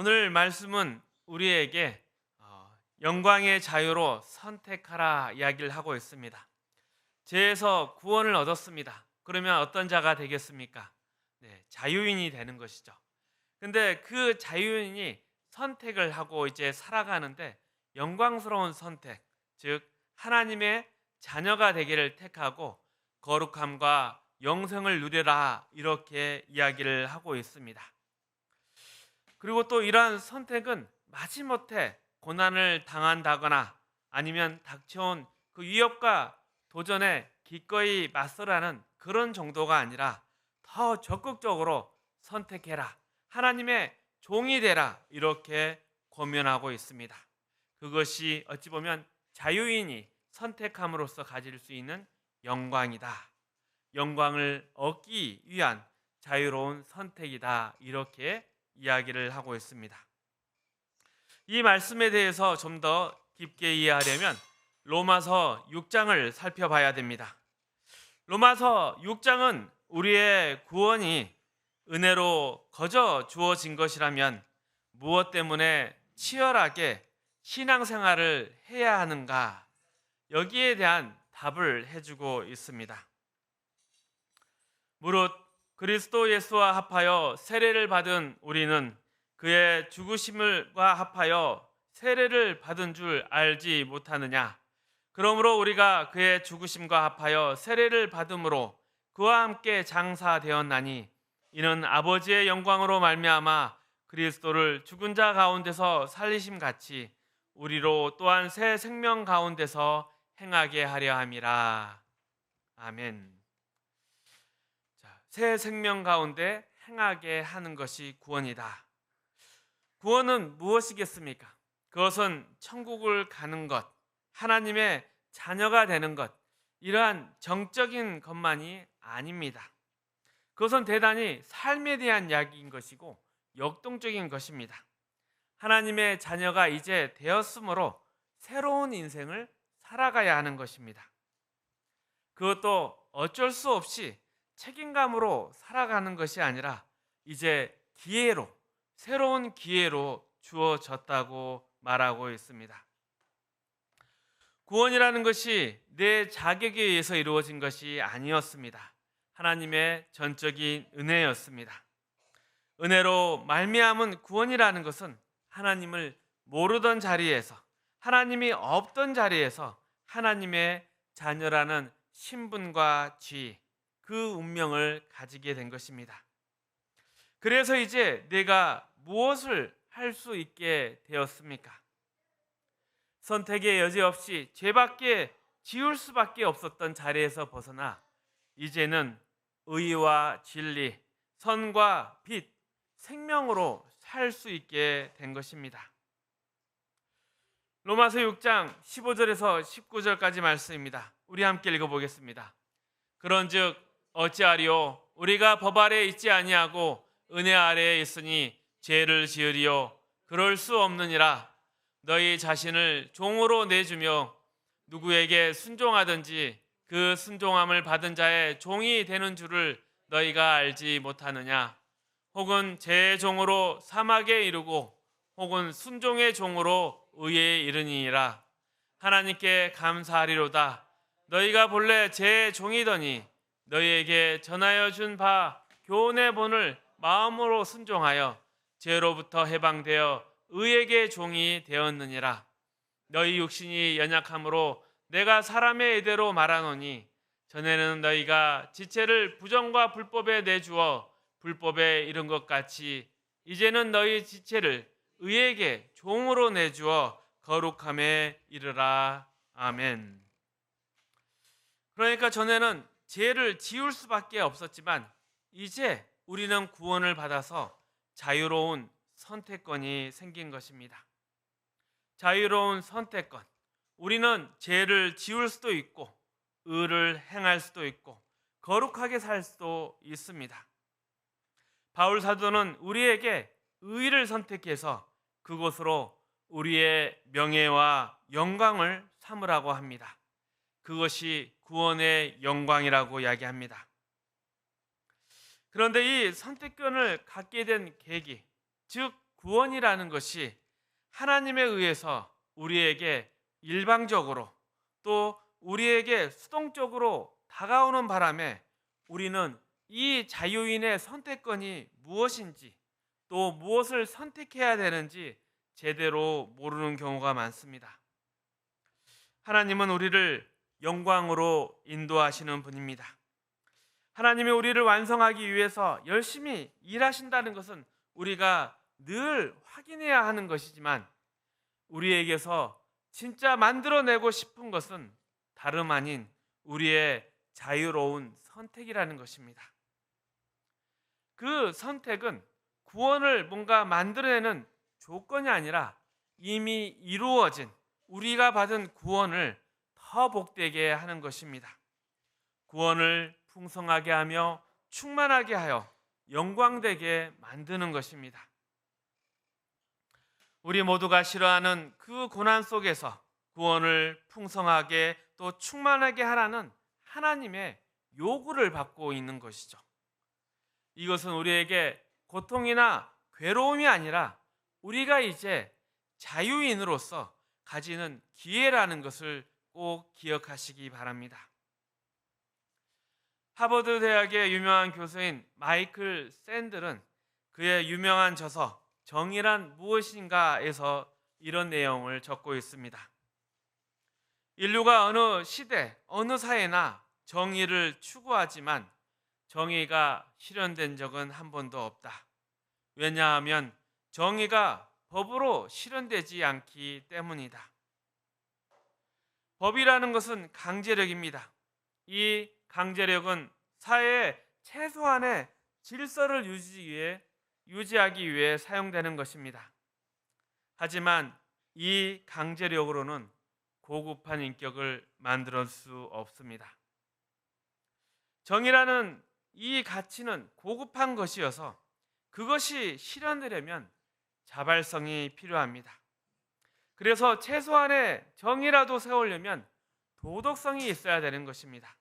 오늘 말씀은 우리에게 영광의 자유로 선택하라 이야기를 하고 있습니다. 죄에서 구원을 얻었습니다. 그러면 어떤 자가 되겠습니까? 네, 자유인이 되는 것이죠. 근데 그 자유인이 선택을 하고 이제 살아가는데 영광스러운 선택, 즉 하나님의 자녀가 되기를 택하고 거룩함과 영생을 누리라 이렇게 이야기를 하고 있습니다. 그리고 또 이러한 선택은 마지못해 고난을 당한다거나 아니면 닥쳐온 그 위협과 도전에 기꺼이 맞서라는 그런 정도가 아니라 더 적극적으로 선택해라. 하나님의 종이 되라. 이렇게 권면하고 있습니다. 그것이 어찌 보면 자유인이 선택함으로써 가질 수 있는 영광이다. 영광을 얻기 위한 자유로운 선택이다. 이렇게 이야기를 하고 있습니다. 이 말씀에 대해서 좀 더 깊게 이해하려면 로마서 6장을 살펴봐야 됩니다. 로마서 6장은 우리의 구원이 은혜로 거저 주어진 것이라면 무엇 때문에 치열하게 신앙생활을 해야 하는가, 여기에 대한 답을 해주고 있습니다. 무릇 그리스도 예수와 합하여 세례를 받은 우리는 그의 죽으심과 합하여 세례를 받은 줄 알지 못하느냐? 그러므로 우리가 그의 죽으심과 합하여 세례를 받음으로 그와 함께 장사되었나니 이는 아버지의 영광으로 말미암아 그리스도를 죽은 자 가운데서 살리심 같이 우리로 또한 새 생명 가운데서 행하게 하려 함이라. 아멘. 새 생명 가운데 행하게 하는 것이 구원이다. 구원은 무엇이겠습니까? 그것은 천국을 가는 것, 하나님의 자녀가 되는 것, 이러한 정적인 것만이 아닙니다. 그것은 대단히 삶에 대한 이야기인 것이고 역동적인 것입니다. 하나님의 자녀가 이제 되었으므로 새로운 인생을 살아가야 하는 것입니다. 그것도 어쩔 수 없이 책임감으로 살아가는 것이 아니라 이제 기회로, 새로운 기회로 주어졌다고 말하고 있습니다. 구원이라는 것이 내 자격에 의해서 이루어진 것이 아니었습니다. 하나님의 전적인 은혜였습니다. 은혜로 말미암은 구원이라는 것은 하나님을 모르던 자리에서, 하나님이 없던 자리에서 하나님의 자녀라는 신분과 지위, 그 운명을 가지게 된 것입니다. 그래서 이제 내가 무엇을 할 수 있게 되었습니까? 선택의 여지 없이 죄밖에 지울 수밖에 없었던 자리에서 벗어나 이제는 의와 진리, 선과 빛, 생명으로 살 수 있게 된 것입니다. 로마서 6장 15절에서 19절까지 말씀입니다. 우리 함께 읽어보겠습니다. 그런즉 어찌하리요? 우리가 법 아래에 있지 아니하고 은혜 아래에 있으니 죄를 지으리요? 그럴 수 없느니라. 너희 자신을 종으로 내주며 누구에게 순종하든지 그 순종함을 받은 자의 종이 되는 줄을 너희가 알지 못하느냐? 혹은 죄의 종으로 사막에 이르고 혹은 순종의 종으로 의에 이르니라. 하나님께 감사하리로다. 너희가 본래 죄의 종이더니 너희에게 전하여 준 바 교훈의 본을 마음으로 순종하여 죄로부터 해방되어 의에게 종이 되었느니라. 너희 육신이 연약함으로 내가 사람의 의대로 말하노니 전에는 너희가 지체를 부정과 불법에 내주어 불법에 이른 것 같이 이제는 너희 지체를 의에게 종으로 내주어 거룩함에 이르라. 아멘. 그러니까 전에는 죄를 지울 수밖에 없었지만 이제 우리는 구원을 받아서 자유로운 선택권이 생긴 것입니다. 자유로운 선택권. 우리는 죄를 지울 수도 있고 의를 행할 수도 있고 거룩하게 살 수도 있습니다. 바울 사도는 우리에게 의를 선택해서 그것으로 우리의 명예와 영광을 삼으라고 합니다. 그것이 구원의 영광이라고 이야기합니다. 그런데 이 선택권을 갖게 된 계기, 즉 구원이라는 것이 하나님에 의해서 우리에게 일방적으로 또 우리에게 수동적으로 다가오는 바람에 우리는 이 자유인의 선택권이 무엇인지 또 무엇을 선택해야 되는지 제대로 모르는 경우가 많습니다. 하나님은 우리를 영광으로 인도하시는 분입니다. 하나님이 우리를 완성하기 위해서 열심히 일하신다는 것은 우리가 늘 확인해야 하는 것이지만 우리에게서 진짜 만들어내고 싶은 것은 다름 아닌 우리의 자유로운 선택이라는 것입니다. 그 선택은 구원을 뭔가 만들어내는 조건이 아니라 이미 이루어진 우리가 받은 구원을 더 복되게 하는 것입니다. 구원을 풍성하게 하며 충만하게 하여 영광되게 만드는 것입니다. 우리 모두가 싫어하는 그 고난 속에서 구원을 풍성하게 또 충만하게 하라는 하나님의 요구를 받고 있는 것이죠. 이것은 우리에게 고통이나 괴로움이 아니라 우리가 이제 자유인으로서 가지는 기회라는 것을 꼭 기억하시기 바랍니다. 하버드 대학의 유명한 교수인 마이클 샌들은 그의 유명한 저서 정의란 무엇인가에서 이런 내용을 적고 있습니다. 인류가 어느 시대, 어느 사회나 정의를 추구하지만 정의가 실현된 적은 한 번도 없다. 왜냐하면 정의가 법으로 실현되지 않기 때문이다. 법이라는 것은 강제력입니다. 이 강제력은 사회의 최소한의 질서를 유지하기 위해 사용되는 것입니다. 하지만 이 강제력으로는 고급한 인격을 만들 수 없습니다. 정의라는 이 가치는 고급한 것이어서 그것이 실현되려면 자발성이 필요합니다. 그래서 최소한의 정의라도 세우려면 도덕성이 있어야 되는 것입니다.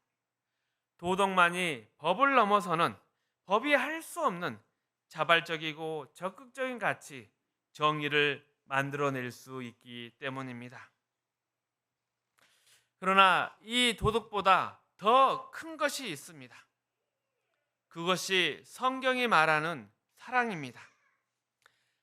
도덕만이 법을 넘어서는 법이 할 수 없는 자발적이고 적극적인 가치, 정의를 만들어낼 수 있기 때문입니다. 그러나 이 도덕보다 더 큰 것이 있습니다. 그것이 성경이 말하는 사랑입니다.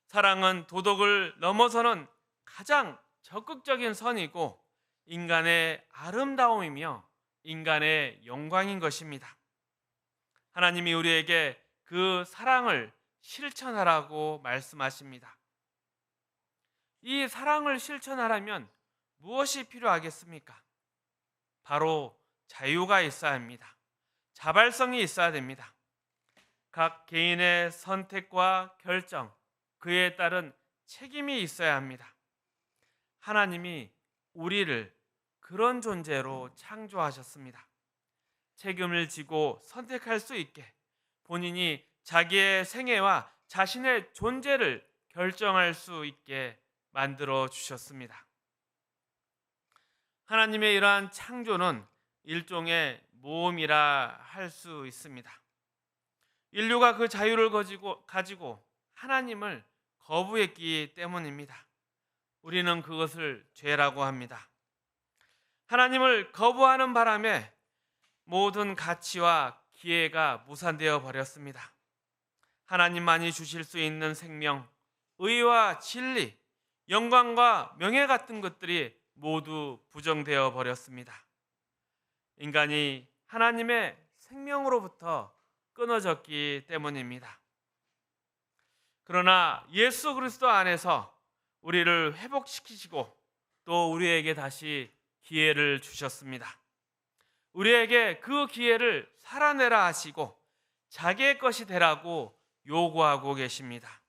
사랑은 도덕을 넘어서는 가장 적극적인 선이고 인간의 아름다움이며 인간의 영광인 것입니다. 하나님이 우리에게 그 사랑을 실천하라고 말씀하십니다. 이 사랑을 실천하려면 무엇이 필요하겠습니까? 바로 자유가 있어야 합니다. 자발성이 있어야 됩니다. 각 개인의 선택과 결정, 그에 따른 책임이 있어야 합니다. 하나님이 우리를 그런 존재로 창조하셨습니다. 책임을 지고 선택할 수 있게 본인이 자기의 생애와 자신의 존재를 결정할 수 있게 만들어 주셨습니다. 하나님의 이러한 창조는 일종의 모험이라 할 수 있습니다. 인류가 그 자유를 가지고 하나님을 거부했기 때문입니다. 우리는 그것을 죄라고 합니다. 하나님을 거부하는 바람에 모든 가치와 기회가 무산되어 버렸습니다. 하나님만이 주실 수 있는 생명, 의와 진리, 영광과 명예 같은 것들이 모두 부정되어 버렸습니다. 인간이 하나님의 생명으로부터 끊어졌기 때문입니다. 그러나 예수 그리스도 안에서 우리를 회복시키시고 또 우리에게 다시 기회를 주셨습니다. 우리에게 그 기회를 살아내라 하시고 자기의 것이 되라고 요구하고 계십니다.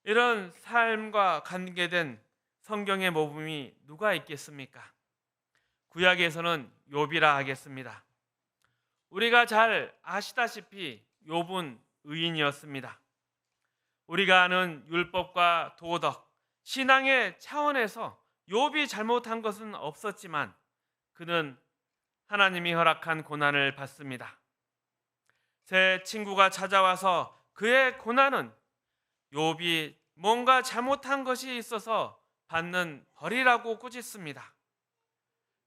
이런 삶과 관계된 성경의 모범이 누가 있겠습니까? 구약에서는 욥이라 하겠습니다. 우리가 잘 아시다시피 욥은 의인이었습니다. 우리가 아는 율법과 도덕, 신앙의 차원에서 욥이 잘못한 것은 없었지만 그는 하나님이 허락한 고난을 받습니다. 새 친구가 찾아와서 그의 고난은 욥이 뭔가 잘못한 것이 있어서 받는 벌이라고 꾸짖습니다.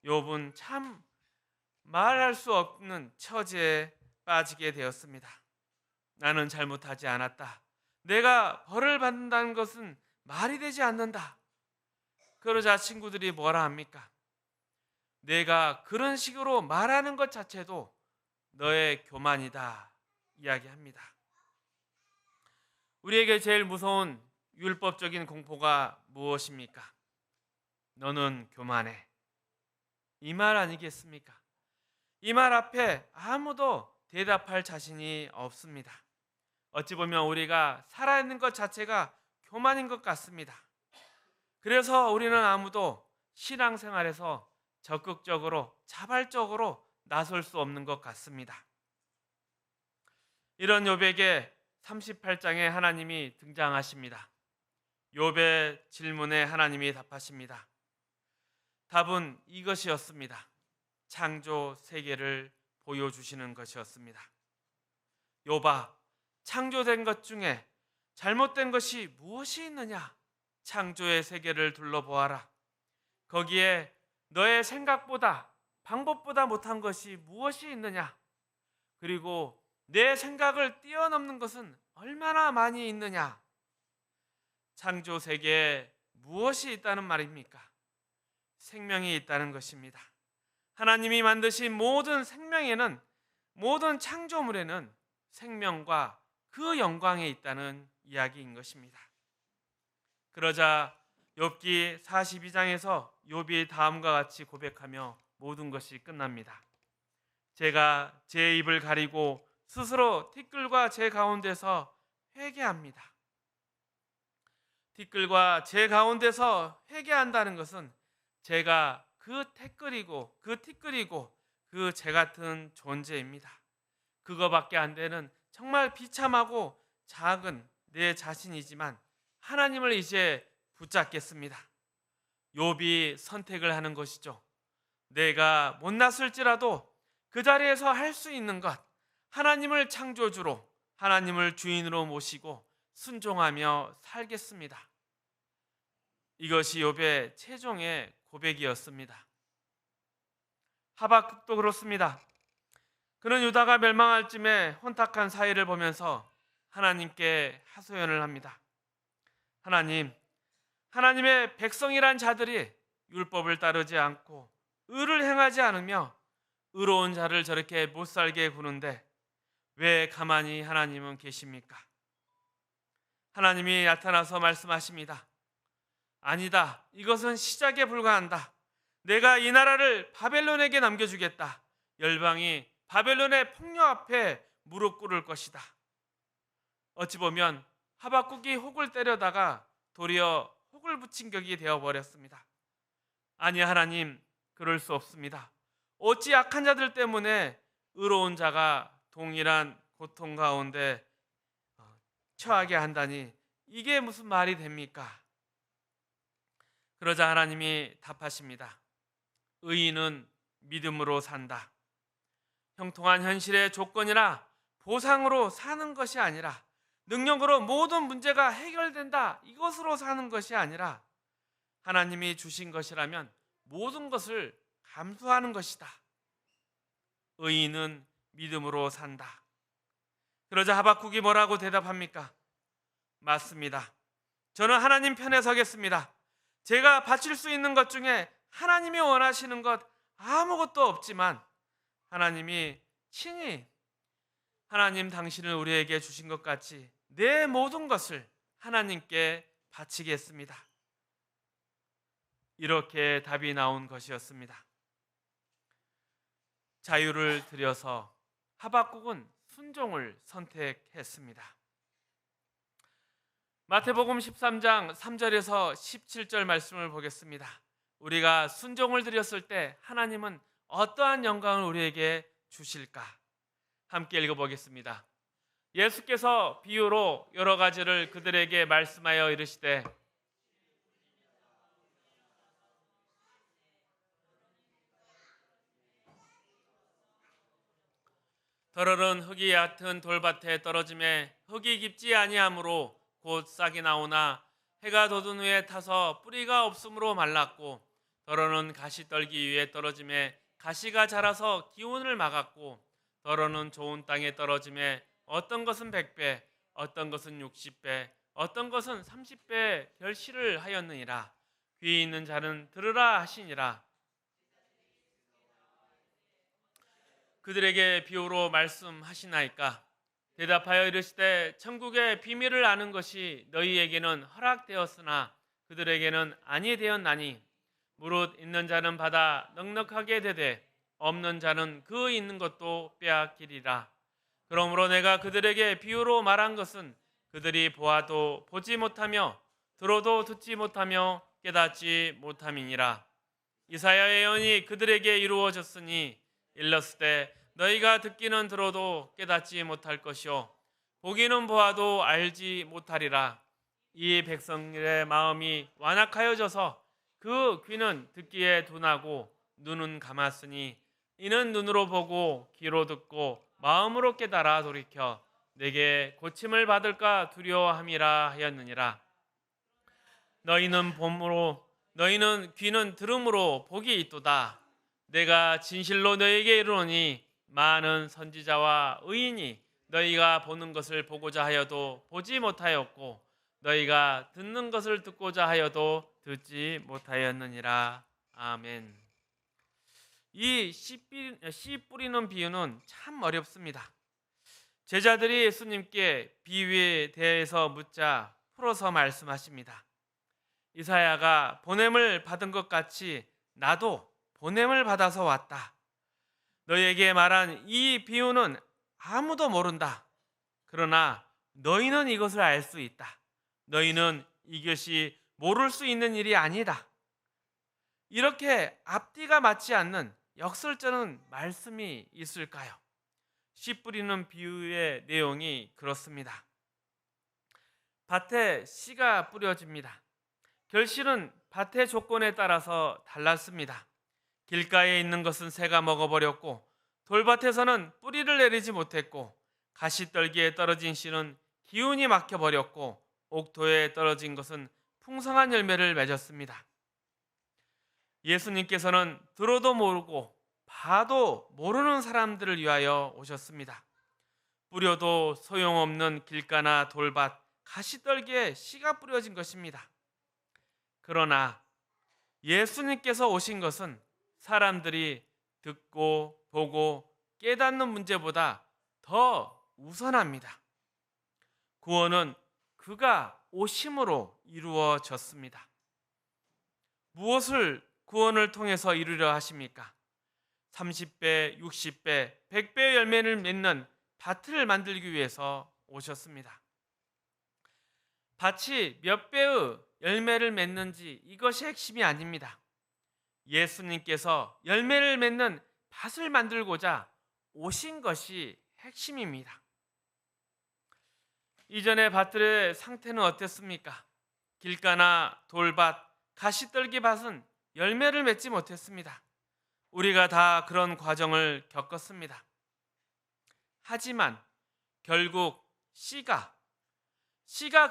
욥은 참 말할 수 없는 처지에 빠지게 되었습니다. 나는 잘못하지 않았다. 내가 벌을 받는다는 것은 말이 되지 않는다. 그러자 친구들이 뭐라 합니까? 내가 그런 식으로 말하는 것 자체도 너의 교만이다 이야기합니다. 우리에게 제일 무서운 율법적인 공포가 무엇입니까? 너는 교만해. 이 말 아니겠습니까? 이 말 앞에 아무도 대답할 자신이 없습니다. 어찌 보면 우리가 살아있는 것 자체가 교만인 것 같습니다. 그래서 우리는 아무도 신앙생활에서 적극적으로 자발적으로 나설 수 없는 것 같습니다. 이런 욥에게 38장에 하나님이 등장하십니다. 욥의 질문에 하나님이 답하십니다. 답은 이것이었습니다. 창조 세계를 보여주시는 것이었습니다. 욥아, 창조된 것 중에 잘못된 것이 무엇이 있느냐? 창조의 세계를 둘러보아라. 거기에 너의 생각보다 방법보다 못한 것이 무엇이 있느냐? 그리고 내 생각을 뛰어넘는 것은 얼마나 많이 있느냐? 창조 세계에 무엇이 있다는 말입니까? 생명이 있다는 것입니다. 하나님이 만드신 모든 생명에는, 모든 창조물에는 생명과 그 영광에 있다는 이야기인 것입니다. 그러자 욥기 42장에서 욥이 다음과 같이 고백하며 모든 것이 끝납니다. 제가 제 입을 가리고 스스로 티끌과 제 가운데서 회개합니다. 티끌과 제 가운데서 회개한다는 것은 제가 그 티끌이고 그 제 같은 존재입니다. 그거밖에 안 되는 정말 비참하고 작은 내 자신이지만 하나님을 이제 붙잡겠습니다. 욥이 선택을 하는 것이죠. 내가 못났을지라도 그 자리에서 할 수 있는 것, 하나님을 창조주로, 하나님을 주인으로 모시고 순종하며 살겠습니다. 이것이 욥의 최종의 고백이었습니다. 하박국도 그렇습니다. 그는 유다가 멸망할 쯤에 혼탁한 사회를 보면서 하나님께 하소연을 합니다. 하나님, 하나님의 백성이란 자들이 율법을 따르지 않고 의를 행하지 않으며 의로운 자를 저렇게 못 살게 구는데 왜 가만히 하나님은 계십니까? 하나님이 나타나서 말씀하십니다. 아니다. 이것은 시작에 불과한다. 내가 이 나라를 바벨론에게 남겨주겠다. 열방이 바벨론의 폭력 앞에 무릎 꿇을 것이다. 어찌 보면 하박국이 혹을 때려다가 도리어 혹을 붙인 격이 되어버렸습니다. 아니 하나님, 그럴 수 없습니다. 어찌 약한 자들 때문에 의로운 자가 동일한 고통 가운데 처하게 한다니 이게 무슨 말이 됩니까? 그러자 하나님이 답하십니다. 의인은 믿음으로 산다. 형통한 현실의 조건이나 보상으로 사는 것이 아니라 능력으로 모든 문제가 해결된다. 이것으로 사는 것이 아니라 하나님이 주신 것이라면 모든 것을 감수하는 것이다. 의인은 믿음으로 산다. 그러자 하박국이 뭐라고 대답합니까? 맞습니다. 저는 하나님 편에 서겠습니다. 제가 바칠 수 있는 것 중에 하나님이 원하시는 것 아무것도 없지만 하나님이 친히 하나님 당신을 우리에게 주신 것 같이 내 모든 것을 하나님께 바치겠습니다. 이렇게 답이 나온 것이었습니다. 자유를 들여서 하박국은 순종을 선택했습니다. 마태복음 13장 3절에서 17절 말씀을 보겠습니다. 우리가 순종을 드렸을 때 하나님은 어떠한 영광을 우리에게 주실까? 함께 읽어보겠습니다. 예수께서 비유로 여러 가지를 그들에게 말씀하여 이르시되 덜어른 흙이 얕은 돌밭에 떨어짐에 흙이 깊지 아니하므로 곧 싹이 나오나 해가 돋은 후에 타서 뿌리가 없으므로 말랐고 더러는 가시떨기 위에 떨어짐에 가시가 자라서 기운을 막았고 더러는 좋은 땅에 떨어짐에 어떤 것은 100배 어떤 것은 60배 어떤 것은 30배 결실을 하였느니라. 귀 있는 자는 들으라 하시니라. 그들에게 비유로 말씀하시나이까. 대답하여 이르시되 천국의 비밀을 아는 것이 너희에게는 허락되었으나 그들에게는 아니 되었나니 무릇 있는 자는 받아 넉넉하게 되되 없는 자는 그 있는 것도 빼앗기리라. 그러므로 내가 그들에게 비유로 말한 것은 그들이 보아도 보지 못하며 들어도 듣지 못하며 깨닫지 못함이니라. 이사야의 예언이 그들에게 이루어졌으니 일렀으되 너희가 듣기는 들어도 깨닫지 못할 것이요 보기는 보아도 알지 못하리라. 이 백성들의 마음이 완악하여져서 그 귀는 듣기에 둔하고 눈은 감았으니 이는 눈으로 보고 귀로 듣고 마음으로 깨달아 돌이켜 내게 고침을 받을까 두려워함이라 하였느니라. 너희는 귀는 들음으로 복이 있도다. 내가 진실로 너희에게 이르노니 많은 선지자와 의인이 너희가 보는 것을 보고자 하여도 보지 못하였고 너희가 듣는 것을 듣고자 하여도 듣지 못하였느니라. 아멘. 이 씨 뿌리는 비유는 참 어렵습니다. 제자들이 예수님께 비유에 대해서 묻자 풀어서 말씀하십니다. 이사야가 보냄을 받은 것 같이 나도 보냄을 받아서 왔다. 너희에게 말한 이 비유는 아무도 모른다. 그러나 너희는 이것을 알 수 있다. 너희는 이것이 모를 수 있는 일이 아니다. 이렇게 앞뒤가 맞지 않는 역설적인 말씀이 있을까요? 씨 뿌리는 비유의 내용이 그렇습니다. 밭에 씨가 뿌려집니다. 결실은 밭의 조건에 따라서 달랐습니다. 길가에 있는 것은 새가 먹어버렸고 돌밭에서는 뿌리를 내리지 못했고 가시떨기에 떨어진 씨는 기운이 막혀버렸고 옥토에 떨어진 것은 풍성한 열매를 맺었습니다. 예수님께서는 들어도 모르고 봐도 모르는 사람들을 위하여 오셨습니다. 뿌려도 소용없는 길가나 돌밭, 가시떨기에 씨가 뿌려진 것입니다. 그러나 예수님께서 오신 것은 사람들이 듣고 보고 깨닫는 문제보다 더 우선합니다. 구원은 그가 오심으로 이루어졌습니다. 무엇을 구원을 통해서 이루려 하십니까? 30배, 60배, 100배의 열매를 맺는 밭을 만들기 위해서 오셨습니다. 밭이 몇 배의 열매를 맺는지 이것이 핵심이 아닙니다. 예수님께서 열매를 맺는 밭을 만들고자 오신 것이 핵심입니다. 이전의 밭들의 상태는 어땠습니까? 길가나 돌밭, 가시떨기 밭은 열매를 맺지 못했습니다. 우리가 다 그런 과정을 겪었습니다. 하지만 결국 씨가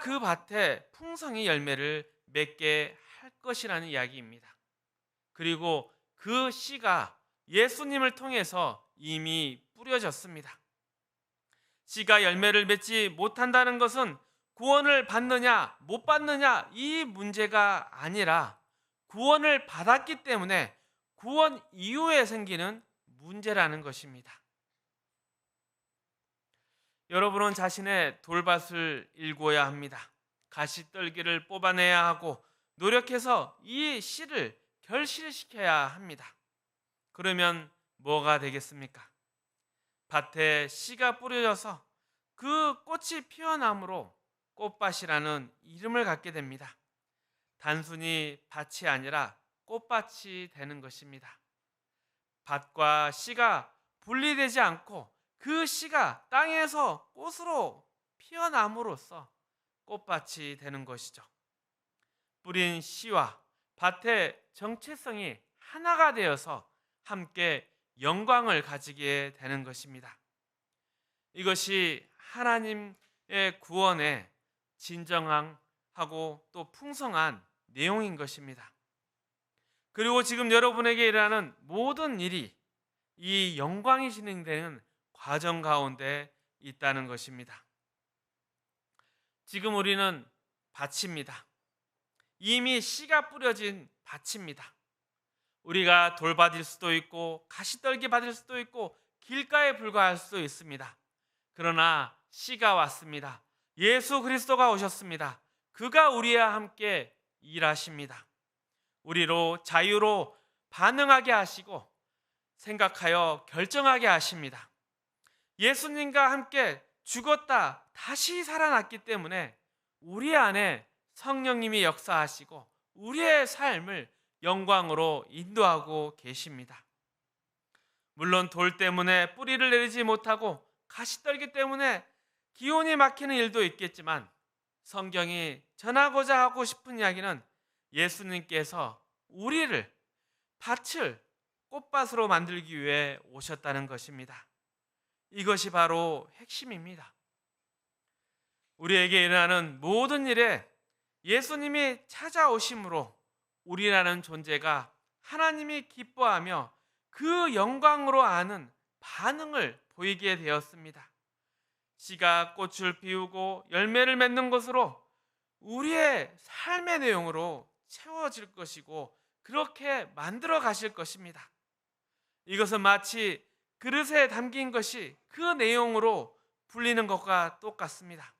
그 밭에 풍성히 열매를 맺게 할 것이라는 이야기입니다. 그리고 그 씨가 예수님을 통해서 이미 뿌려졌습니다. 씨가 열매를 맺지 못한다는 것은 구원을 받느냐 못 받느냐 이 문제가 아니라 구원을 받았기 때문에 구원 이후에 생기는 문제라는 것입니다. 여러분은 자신의 돌밭을 일궈야 합니다. 가시떨기를 뽑아내야 하고 노력해서 이 씨를 결실시켜야 합니다. 그러면 뭐가 되겠습니까? 밭에 씨가 뿌려져서 그 꽃이 피어남으로 꽃밭이라는 이름을 갖게 됩니다. 단순히 밭이 아니라 꽃밭이 되는 것입니다. 밭과 씨가 분리되지 않고 그 씨가 땅에서 꽃으로 피어남으로써 꽃밭이 되는 것이죠. 뿌린 씨와 밭의 정체성이 하나가 되어서 함께 영광을 가지게 되는 것입니다. 이것이 하나님의 구원의 진정하고 또 풍성한 내용인 것입니다. 그리고 지금 여러분에게 일어나는 모든 일이 이 영광이 진행되는 과정 가운데 있다는 것입니다. 지금 우리는 밭입니다. 이미 씨가 뿌려진 밭입니다. 우리가 돌밭일 수도 있고 가시떨기 밭일 수도 있고 길가에 불과할 수도 있습니다. 그러나 씨가 왔습니다. 예수 그리스도가 오셨습니다. 그가 우리와 함께 일하십니다. 우리로 자유로 반응하게 하시고 생각하여 결정하게 하십니다. 예수님과 함께 죽었다 다시 살아났기 때문에 우리 안에 성령님이 역사하시고 우리의 삶을 영광으로 인도하고 계십니다. 물론 돌 때문에 뿌리를 내리지 못하고 가시떨기 때문에 기온이 막히는 일도 있겠지만 성경이 전하고자 하고 싶은 이야기는 예수님께서 우리를 밭을 꽃밭으로 만들기 위해 오셨다는 것입니다. 이것이 바로 핵심입니다. 우리에게 일어나는 모든 일에 예수님이 찾아오심으로 우리라는 존재가 하나님이 기뻐하며 그 영광으로 아는 반응을 보이게 되었습니다. 씨가 꽃을 피우고 열매를 맺는 것으로 우리의 삶의 내용으로 채워질 것이고 그렇게 만들어 가실 것입니다. 이것은 마치 그릇에 담긴 것이 그 내용으로 불리는 것과 똑같습니다.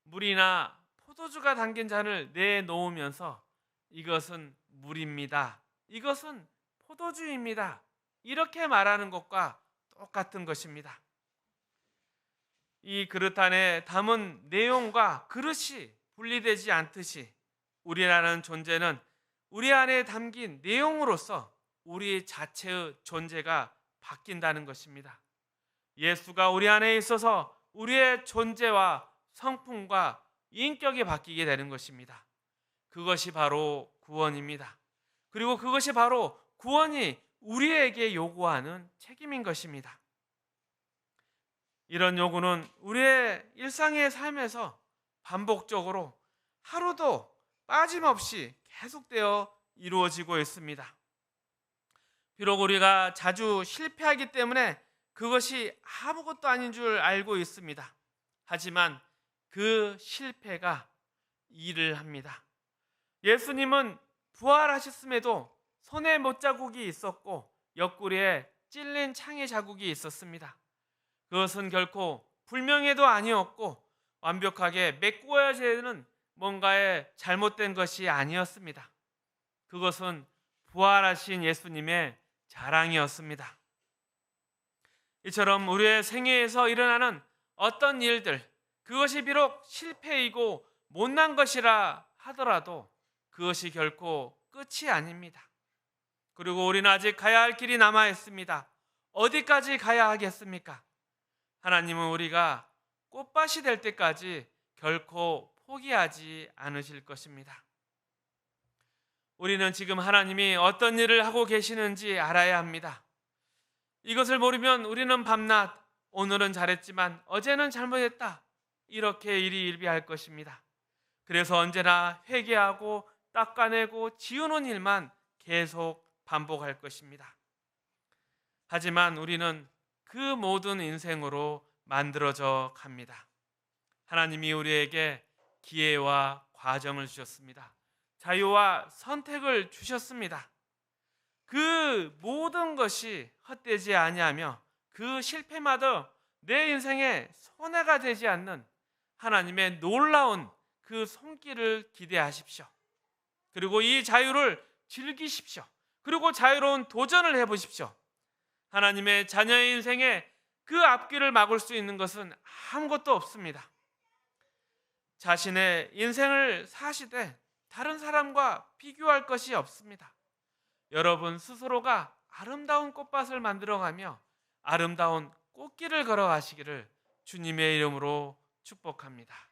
물이나 포도주가 담긴 잔을 내놓으면서 이것은 물입니다. 이것은 포도주입니다. 이렇게 말하는 것과 똑같은 것입니다. 이 그릇 안에 담은 내용과 그릇이 분리되지 않듯이 우리라는 존재는 우리 안에 담긴 내용으로서 우리 자체의 존재가 바뀐다는 것입니다. 예수가 우리 안에 있어서 우리의 존재와 성품과 인격이 바뀌게 되는 것입니다. 그것이 바로 구원입니다. 그리고 그것이 바로 구원이 우리에게 요구하는 책임인 것입니다. 이런 요구는 우리의 일상의 삶에서 반복적으로 하루도 빠짐없이 계속되어 이루어지고 있습니다. 비록 우리가 자주 실패하기 때문에 그것이 아무것도 아닌 줄 알고 있습니다. 하지만 그 실패가 일을 합니다. 예수님은 부활하셨음에도 손에 못자국이 있었고 옆구리에 찔린 창의 자국이 있었습니다. 그것은 결코 불명예도 아니었고 완벽하게 메꾸어야 되는 뭔가에 잘못된 것이 아니었습니다. 그것은 부활하신 예수님의 자랑이었습니다. 이처럼 우리의 생애에서 일어나는 어떤 일들, 그것이 비록 실패이고 못난 것이라 하더라도 그것이 결코 끝이 아닙니다. 그리고 우리는 아직 가야 할 길이 남아 있습니다. 어디까지 가야 하겠습니까? 하나님은 우리가 꽃밭이 될 때까지 결코 포기하지 않으실 것입니다. 우리는 지금 하나님이 어떤 일을 하고 계시는지 알아야 합니다. 이것을 모르면 우리는 밤낮 오늘은 잘했지만 어제는 잘못했다 이렇게 일희일비할 것입니다. 그래서 언제나 회개하고 닦아내고 지우는 일만 계속 반복할 것입니다. 하지만 우리는 그 모든 인생으로 만들어져 갑니다. 하나님이 우리에게 기회와 과정을 주셨습니다. 자유와 선택을 주셨습니다. 그 모든 것이 헛되지 아니하며 그 실패마저 내 인생에 손해가 되지 않는 하나님의 놀라운 그 손길을 기대하십시오. 그리고 이 자유를 즐기십시오. 그리고 자유로운 도전을 해보십시오. 하나님의 자녀의 인생에 그 앞길을 막을 수 있는 것은 아무것도 없습니다. 자신의 인생을 사시되 다른 사람과 비교할 것이 없습니다. 여러분 스스로가 아름다운 꽃밭을 만들어가며 아름다운 꽃길을 걸어가시기를 주님의 이름으로 축복합니다.